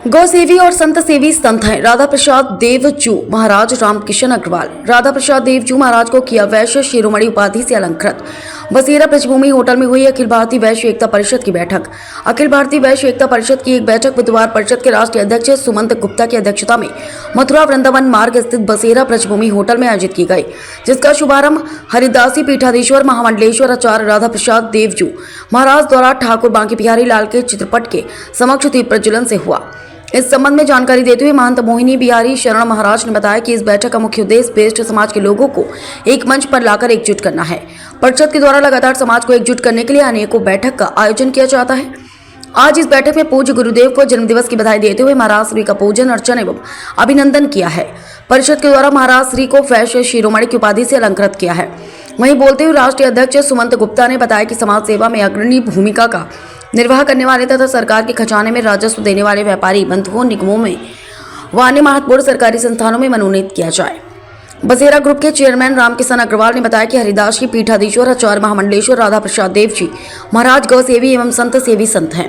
गौ सेवी और संत सेवी संत हैं राधा प्रसाद देवजू महाराज रामकिशन अग्रवाल। राधा प्रसाद देवजू महाराज को किया वैश्य शिरोमणि उपाधि से अलंकृत। बसेरा ब्रजभूमि होटल में हुई अखिल भारतीय वैश्य एकता परिषद की बैठक। अखिल भारतीय वैश्य एकता परिषद की एक बैठक बुधवार परिषद के राष्ट्रीय अध्यक्ष सुमंत गुप्ता की अध्यक्षता में मथुरा वृंदावन मार्ग स्थित बसेरा ब्रजभूमि होटल में आयोजित की गई, जिसका शुभारंभ हरिदासी पीठाधीश्वर महामंडलेश्वर आचार्य राधा प्रसाद देवजू महाराज द्वारा ठाकुर बांके बिहारी लाल के चित्रपट के समक्ष दीप प्रज्वलन से हुआ। इस संबंध में जानकारी देते हुए महंत मोहिनी बिहारी शरण महाराज ने बताया कि इस बैठक का मुख्य उद्देश्य बेस्ट समाज के लोगों को एक मंच पर लाकर एकजुट करना है। परिषद के द्वारा लगातार समाज को एकजुट करने के लिए अनेकों बैठक का आयोजन किया जाता है। आज इस बैठक में पूज्य गुरुदेव को जन्मदिवस की बधाई देते हुए महाराज श्री का पूजन अर्चन एवं अभिनंदन किया है। परिषद के द्वारा महाराज श्री को वैश्य शिरोमणि की उपाधि से अलंकृत किया है। वहीं बोलते हुए राष्ट्रीय अध्यक्ष सुमंत गुप्ता ने बताया कि समाज सेवा में अग्रणी भूमिका का निर्वाह करने वाले तथा सरकार के खजाने में राजस्व देने वाले व्यापारी बंधुओं, निगमों में व अन्य महत्वपूर्ण सरकारी संस्थानों में मनोनीत किया जाए। बसेरा ग्रुप के चेयरमैन रामकिशन अग्रवाल ने बताया कि हरिदास की पीठाधीश्वर आचार्य महामंडलेश्वर राधा प्रसाद देव जी महाराज गौ सेवी एवं संत सेवी संत हैं।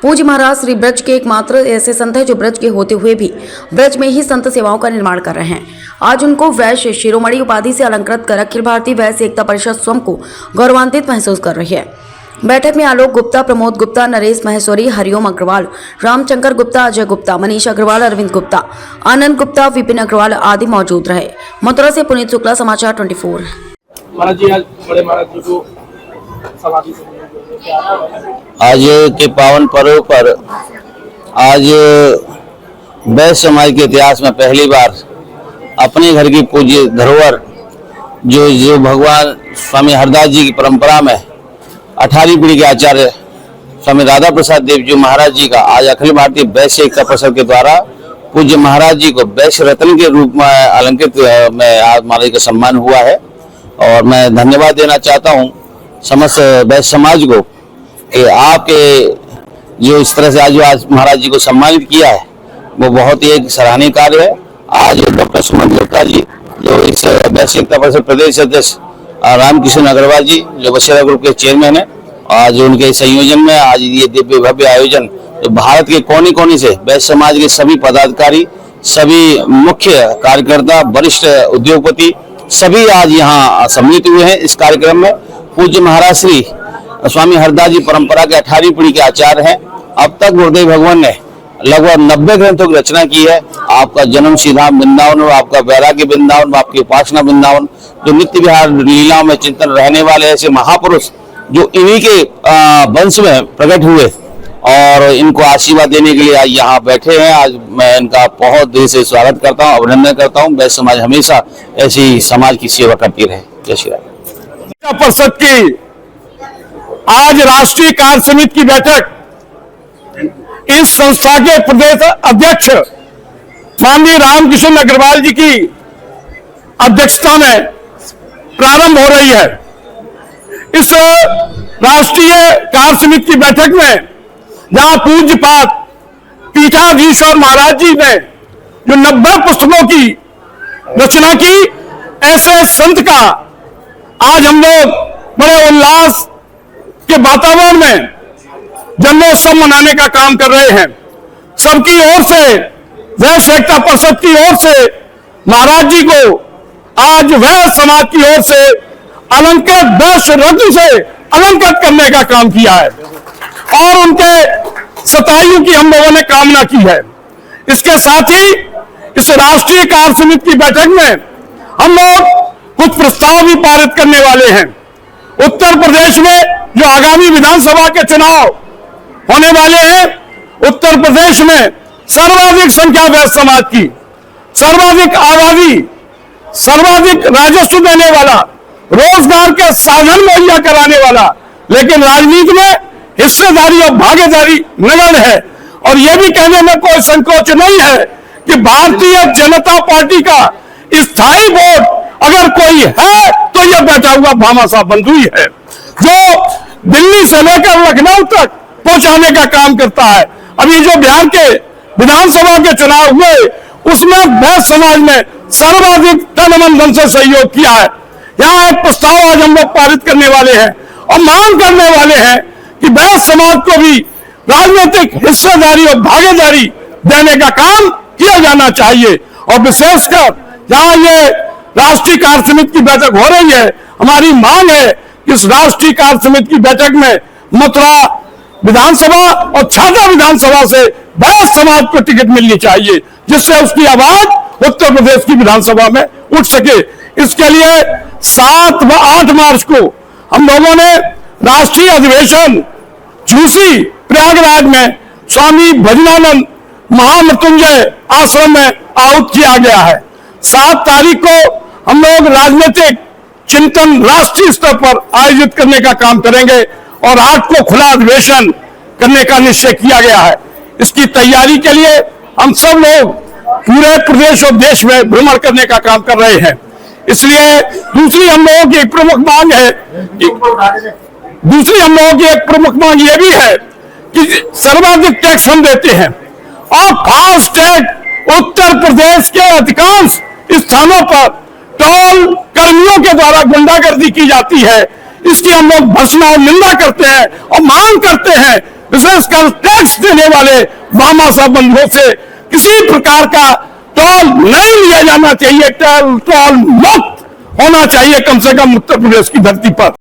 पूज्य महाराज श्री ब्रज के एकमात्र ऐसे संत हैं जो ब्रज के होते हुए भी ब्रज में ही संत सेवाओं का निर्माण कर रहे हैं। आज उनको वैश्य शिरोमणि उपाधि से अलंकृत कर अखिल भारतीय वैश्य एकता परिषद स्वयं को गौरवान्वित महसूस कर रही है। बैठक में आलोक गुप्ता, प्रमोद गुप्ता, नरेश महेश्वरी, हरिओम अग्रवाल, रामचंकर गुप्ता, अजय गुप्ता, मनीष अग्रवाल, अरविंद गुप्ता, आनंद गुप्ता, विपिन अग्रवाल आदि मौजूद रहे। मथुरा से पुनीत शुक्ला, समाचार 24। महाराज जी, आज बड़े महाराज जी को समाधि आज के पावन पर्व पर आज वैश्य समाज के इतिहास में पहली बार अपने घर की पूज्य धरोहर जो भगवान स्वामी हरदास जी की परंपरा में 18वीं पीढ़ी के आचार्य स्वामी राधा प्रसाद देवजू महाराज जी का आज अखिल भारतीय वैश्य एकता परिषद के द्वारा पूज्य महाराज जी को वैश्य रत्न के रूप में अलंकृत में आज महाराज का सम्मान हुआ है। और मैं धन्यवाद देना चाहता हूं समस्त वैश्य समाज को कि आपके जो इस तरह से आज महाराज जी को सम्मानित किया है वो बहुत ही एक सराहनीय कार्य है। आज डॉक्टर सुमंत गुप्ता जी जो इस वैश्य एकता परिषद प्रदेश अध्यक्ष रामकिशन अग्रवाल जी जो बसेरा ग्रुप के चेयरमैन है, आज उनके संयोजन में आज ये दिव्य भव्य आयोजन तो भारत के कोने कोने से वैश्य समाज के सभी पदाधिकारी, सभी मुख्य कार्यकर्ता, वरिष्ठ उद्योगपति सभी आज यहाँ सम्मिलित हुए हैं। इस कार्यक्रम में पूज्य महाराज श्री स्वामी हरदास जी परंपरा के 18वीं पीढ़ी के आचार्य हैं। अब तक गुरुदेव भगवान ने लगभग 90 ग्रंथों की रचना की है। आपका जन्म श्रीधाम वृंदावन और आपका वैराग्य वृंदावन, आपकी उपासना वृंदावन, जो नित्य विहार लीलाओं में चिंतन रहने वाले ऐसे महापुरुष जो इन्हीं के वंश में प्रकट हुए और इनको आशीर्वाद देने के लिए आज यहाँ बैठे हैं। आज मैं इनका बहुत दिल से स्वागत करता हूँ, अभिनंदन करता हूँ। वैश्य समाज हमेशा ऐसी समाज की सेवा करती रहे। जय श्री राम। परिषद की आज राष्ट्रीय कार्य समिति की बैठक इस संस्था के प्रदेश अध्यक्ष माननीय रामकिशन अग्रवाल जी की अध्यक्षता में प्रारंभ हो रही है। इस राष्ट्रीय कार्य समिति की बैठक में जहां पूज्यपाद पीठाधीश्वर महाराज जी ने जो 90 पुस्तकों की रचना की, ऐसे संत का आज हम लोग बड़े उल्लास के वातावरण में जन्मोत्सव मनाने का काम कर रहे हैं। सबकी ओर से, वैश्य एकता परिषद की ओर से महाराज जी को आज वैश्य समाज की ओर से अलंकृत वैश्य रत्न से अलंकृत करने का काम किया है और उनके शतायु की हम लोगों ने कामना की है। इसके साथ ही इस राष्ट्रीय कार्य समिति की बैठक में हम लोग कुछ प्रस्ताव भी पारित करने वाले हैं। उत्तर प्रदेश में जो आगामी विधानसभा के चुनाव होने वाले हैं, उत्तर प्रदेश में सर्वाधिक संख्या वैश्य समाज की, सर्वाधिक आबादी, सर्वाधिक राजस्व देने वाला, रोजगार के साधन मुहैया कराने वाला, लेकिन राजनीति में हिस्सेदारी और भागीदारी नगण्य है। और यह भी कहने में कोई संकोच नहीं है कि भारतीय जनता पार्टी का स्थायी बोर्ड अगर कोई है तो यह बैठा हुआ भामा साहब बंधु ही है, जो दिल्ली से लेकर लखनऊ तक पहुंचाने का काम करता है। अभी जो बिहार के विधानसभा के चुनाव हुए उसमें वैश्य समाज ने सर्वाधिक तन मन धन से सहयोग किया है। यहाँ एक प्रस्ताव आज हम लोग पारित करने वाले हैं और मांग करने वाले हैं कि वैश्य समाज को भी राजनीतिक हिस्सेदारी और भागीदारी देने का काम किया जाना चाहिए। और विशेषकर जहां ये राष्ट्रीय कार्य समिति की बैठक हो रही है, हमारी मांग है कि इस राष्ट्रीय कार्य समिति की बैठक में मथुरा विधानसभा और छाता विधानसभा से बैस समाज को टिकट मिलनी चाहिए, जिससे उसकी आवाज उत्तर प्रदेश की विधानसभा में उठ सके। इसके लिए 7 व 8 मार्च को हम लोगों ने राष्ट्रीय अधिवेशन झूसी प्रयागराज में स्वामी भजनानंद महामृत्युंजय आश्रम में आहूत किया गया है। 7 तारीख को हम लोग राजनीतिक चिंतन राष्ट्रीय स्तर पर आयोजित करने का काम करेंगे और 8 को खुला अधिवेशन करने का निश्चय किया गया है। इसकी तैयारी के लिए हम सब लोग पूरे प्रदेश और देश में भ्रमण करने का काम कर रहे हैं। इसलिए दूसरी हम लोगों की एक प्रमुख मांग ये भी है कि सर्वाधिक टैक्स हम देते हैं और फास्ट टैग उत्तर प्रदेश के अधिकांश स्थानों पर टोल कर्मियों के द्वारा गुंडागर्दी की जाती है। इसकी हम लोग भर्त्सना और निंदा करते हैं और मांग करते हैं विशेषकर टैक्स देने वाले भामाशाह बंधुओं से किसी प्रकार का टोल नहीं लिया जाना चाहिए। टोल मुक्त होना चाहिए कम से कम उत्तर प्रदेश की धरती पर।